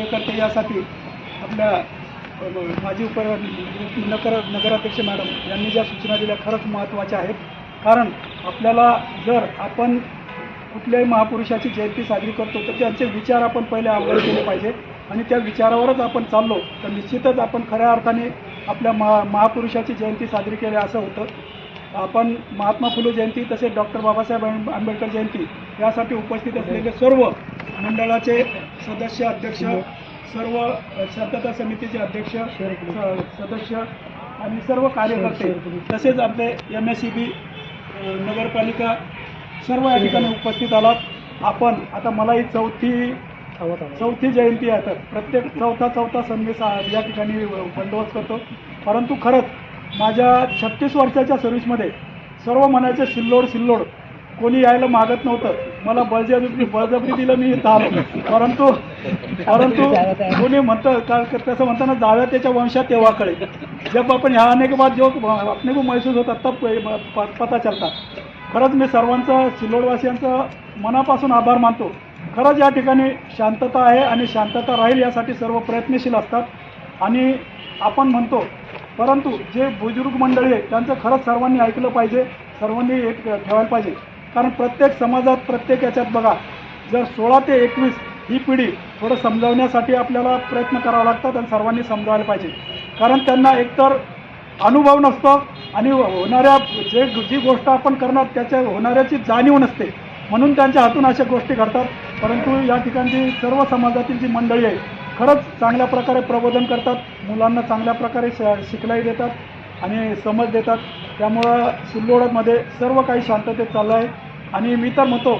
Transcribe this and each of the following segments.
कार्यकर्ते यासाठी आपल्या माजी नगराध्यक्ष मॅडम यांनी ज्या सूचना दिल्या खरंच महत्त्वाच्या आहेत. कारण आपल्याला जर आपण कुठल्याही महापुरुषाची जयंती साजरी करतो तर त्यांचे विचार आपण पहिले अवगत केले पाहिजे आणि त्या विचारावरच आपण चाललो तर निश्चितच आपण खऱ्या अर्थाने आपल्या महापुरुषाची जयंती साजरी केली असं होतं. आपण महात्मा फुले जयंती तसेच डॉक्टर बाबासाहेब आंबेडकर जयंती यासाठी उपस्थित असलेले सर्व मंडळाचे सदस्य अध्यक्ष, सर्व शांतता समितीचे अध्यक्ष सदस्य आणि सर्व कार्यकर्ते तसेच आपले MSEB नगरपालिका सर्व या ठिकाणी उपस्थित आलात. आपण आता मला ही चौथी जयंती आहे तर प्रत्येक चौथा सण मी या ठिकाणी बंदोबस्त करतो. परंतु खरंच माझ्या 36 वर्षाच्या सर्व्हिसमध्ये सर्व म्हणायचे सिल्लोड कोणी यायला मागत नव्हतं. मला बळजबरी दिलं मी इथं आलो. परंतु कोणी म्हणतं तसं म्हणताना जाव्या त्याच्या वंशात तेव्हा कळे. जब आपण ह्या आने के बाद जो अपने को महसूस होता तब पता चलता. खरंच मी सर्वांचं सिल्लोडवासियांचं मनापासून आभार मानतो. खरंच या ठिकाणी शांतता आहे आणि शांतता राहील यासाठी सर्व प्रयत्नशील असतात आणि आपण म्हणतो. परंतु जे बुजुर्ग मंडळी आहे त्यांचं खरंच सर्वांनी ऐकलं पाहिजे, सर्वांनी एक ठेवायला पाहिजे. कारण प्रत्येक समाजात प्रत्येक याच्यात बघा जर 16 ते 21 ही पिढी थोडं समजावण्यासाठी आपल्याला प्रयत्न करावा लागतात आणि सर्वांनी समजावायला पाहिजे. कारण त्यांना एकतर अनुभव नसतो आणि होणाऱ्या जी गोष्ट आपण करणार त्याच्या होणाऱ्याची जाणीव नसते म्हणून त्यांच्या हातून अशा गोष्टी घडतात. परंतु या ठिकाणची सर्व समाजातील जी मंडळी आहे खरंच चांगल्या प्रकारे प्रबोधन करतात, मुलांना चांगल्या प्रकारे शिकलाही देतात आणि समज देतात. त्यामुळं सिल्लोडमध्ये सर्व काही शांततेत चाललं आहे आणि मी तर म्हणतो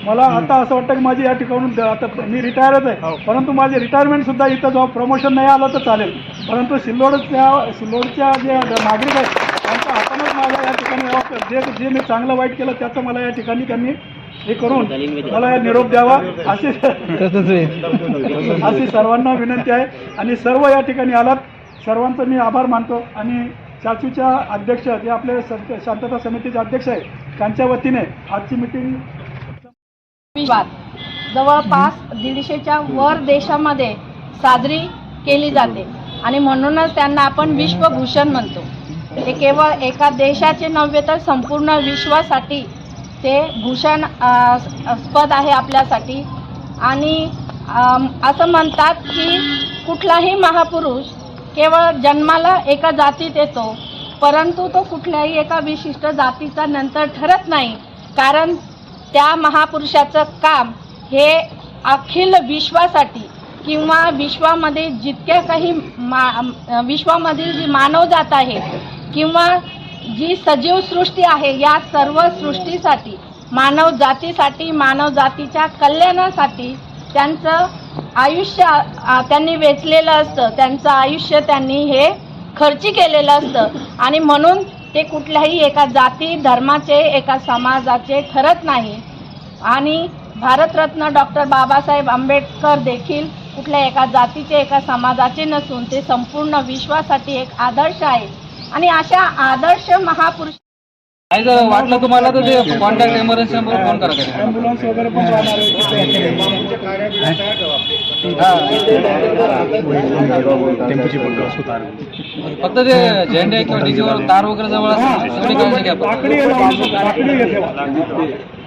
मला आता असं वाटतं की माझी या ठिकाणून आता मी रिटायरच आहे परंतु माझे रिटायरमेंटसुद्धा इथं जेव्हा प्रमोशन नाही आलं तर चालेल. परंतु सिल्लोडच्या जे नागरिक आहेत त्यांच्या हातानंच मला या ठिकाणी जे मी चांगलं वाईट केलं त्याचं मला या ठिकाणी त्यांनी हे करून मला निरोप द्यावा अशी सर्वांना विनंती आहे. आणि सर्व या ठिकाणी आलात सर्वांचं मी आभार मानतो आणि चाचूच्या अध्यक्ष जे आपले शांतता समितीचे अध्यक्ष आहे त्यांच्या वतीने आजची मीटिंग जवळपास 150च्या वर देशामध्ये साजरी केली जाते आणि म्हणूनच त्यांना आपण विश्वभूषण म्हणतो. ते केवळ एका देशाचे नव्हे तर संपूर्ण विश्वासाठी ते भूषण स्पद आहे आपल्यासाठी. आणि असं म्हणतात की कुठलाही महापुरुष केवळ जन्माला एका जातीत येतो परंतु तो कुठल्याही एका विशिष्ट जातीचा नंतर ठरत नाही. कारण त्या महापुरुषाचं काम हे अखिल विश्वासाठी किंवा विश्वामध्ये जितक्या काही विश्वामधील जी मानवजात आहे किंवा जी सजीव सृष्टी आहे या सर्व सृष्टीसाठी मानवजातीसाठी मानवजातीच्या कल्याणासाठी त्यांचं आयुष्य त्यांनी वेचलेलं असतं, त्यांचं आयुष्य त्यांनी हे खर्ची केलेलं असतं आणि म्हणून ते कुठल्याही एका जाती धर्माचे एका समाजाचे ठरत नाही. आणि भारतरत्न डॉक्टर बाबासाहेब आंबेडकर देखील कुठल्या एका जातीचे एका समाजाचे नसून ते संपूर्ण विश्वासाठी एक आदर्श आहे. आणि अशा आदर्श महापुरुष काय जर वाटलं तुम्हाला तर ते कॉन्टॅक्ट एमर्जन्सी नंबर फोन करा. ॲम्ब्युलन्स वगैरे पण राहणार फक्त ते झेंडे किंवा डीजेवर तार वगैरे जवळ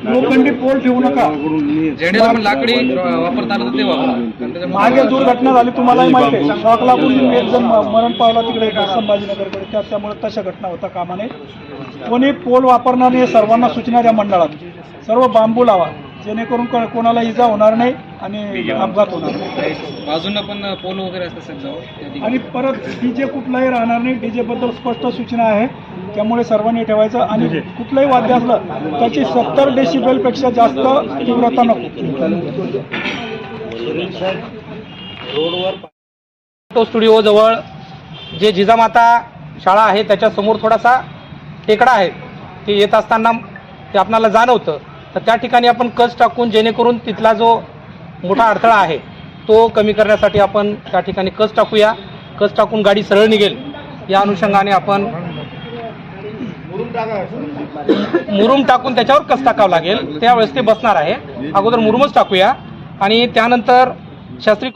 लोखंडी पोल ठेवू नका. झेंडेला पण लाकडी वापरता आलं तर ते वापरा. मागे दुर्घटना झाली तुम्हालाही माहिती आहे. शॉक लागून एक जण मरण पावला तिकडे संभाजीनगरकडे. त्यामुळे तशा घटना होता कामा नये. कोणी पोल वापरणार नाही. सर्वांना सूचना द्या मंडळात सर्व बांबू लावा जेणेकरून कोणाला इजा होणार नाही आणि अपघात होणार नाही. बाजूंना पण पोल वगैरे असतात आणि परत डीजे कुठलाही राहणार नाही. डीजे बद्दल स्पष्ट सूचना आहे त्यामुळे सर्वांनी ठेवायचं. आणि कुठलंही वाद्य असलं त्याची 70 डेसिबलपेक्षा जास्त तीव्रता नको. स्टुडिओ जवळ जे जिजामाता शाळा आहे त्याच्या समोर थोडासा टेकडा आहे. ते येत असताना ते आपल्याला जाणवतं तर त्या ठिकाणी आपण कच टाकून जेणेकरून तिथला जो मोठा अडथळा आहे तो कमी करण्यासाठी आपण त्या ठिकाणी कच टाकूया. कच टाकून गाडी सरळ निघेल या अनुषंगाने आपण मुरुम टाकून त्याच्यावर कच टाकावं लागेल. त्यावेळेस ते बसणार आहे. अगोदर मुरुमच टाकूया आणि त्यानंतर शास्त्री